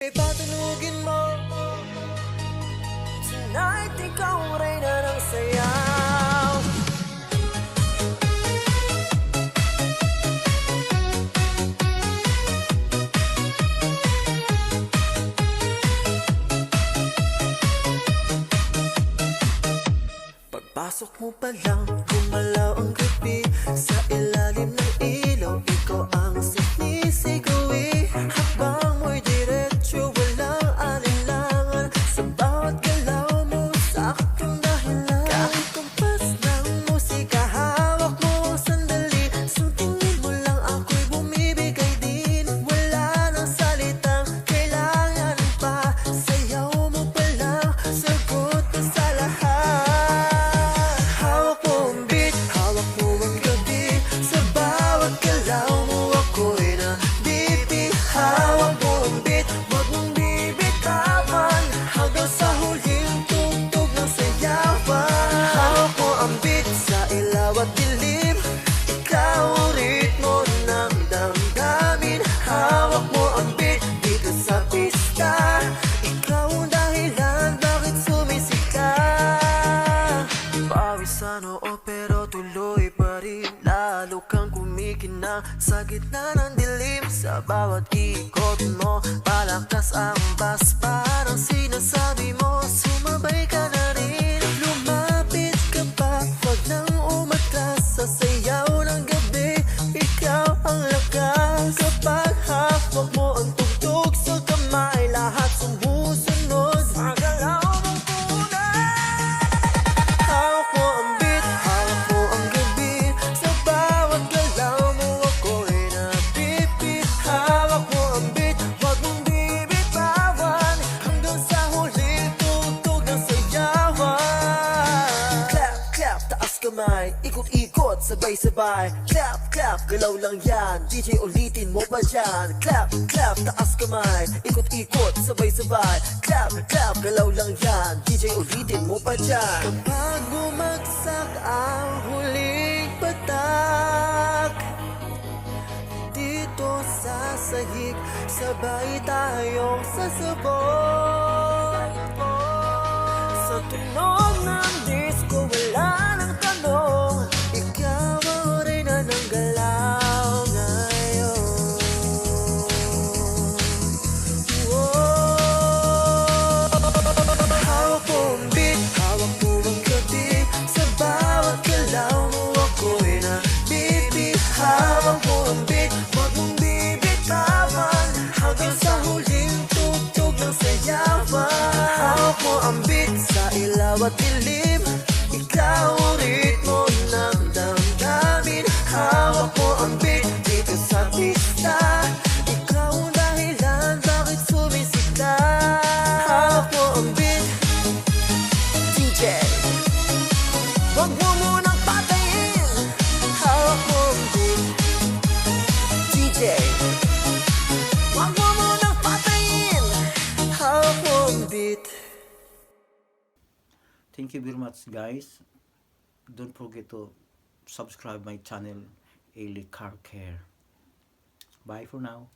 Ipatunugin mo tonight, ikaw ang reyna ng sayaw. Pagpasok mo pa lang, gumalaw ang gabi. Sa ilalim ng ilaw, ikaw ang sinisigawi. Habang mo'y diretso, walang alinlangan. Sa bawat galaw mo, sakit yung dahilan. Kahit kumpas ng musika, hawak mo sandali. Sa tingin mo lang ako'y bumibigay din. Wala nang salitang kailangan pa. Sayaw mo pa lang, sagot na sa lahat. At dilim, ikaw ang ritmo ng damdamin. Hawak mo ang beat dito sa pista. Ikaw ang dahilan bakit sumisika. Pawis sa noo pero tuloy pa rin. Lalo kang kumikinang sa gitna ng dilim. Sa bawat ikot mo, palakas ang bas. Parang sinasabi mo, sumabay ka na rin. Lumapit ka pa, wag nang sa sayaw ng gabi, ikaw ang lakas. Kapag hawak mo ang tugtog sa kamay, lahat sumusunod. Magalaw mong tunay. Hawak mo ang beat, hawak mo ang gabi. Sa bawat galaw mo ako'y napipit. Hawak mo ang beat, wag mong bibitawan. Hanggang sa huling tugtog ng sayawan. Clap, clap, taas kamay, ikot-ikot, sabay-sabay. Clap, clap, galaw lang yan. DJ ulitin mo pa dyan. Clap, clap, taas kamay, ikot-ikot, sabay-sabay. Clap, clap, galaw lang yan. DJ ulitin mo pa dyan. Kapag bumagsak ang huling patak, dito sa sahig, sabay tayong sasabay. Sa tunog ng disco, wala nang tanong. Ikaw ang reyna ng galaw ngayon. Whoa. Hawak mo ang beat, hawak mo ang gabi. Sa bawat galaw mo ako'y nabibig. Hawak mo ang beat, wag mong bibitawan. Hanggang sa huling tugtog ng sayawan. Hawak mo ang beat sa ilaw at dilim. Ikaw ang ritmo ng damdamin. Hawak mo ang beat dito sa pista. Ikaw ang dahilan bakit sumisika. Hawak mo ang beat, DJ, wag mo munang patayin. Hawak mo ang beat, DJ, wag mo munang patayin. Hawak mo ang beat. Thank you very much, guys. Don't forget to subscribe my channel, Ailey Car Care. Bye for now.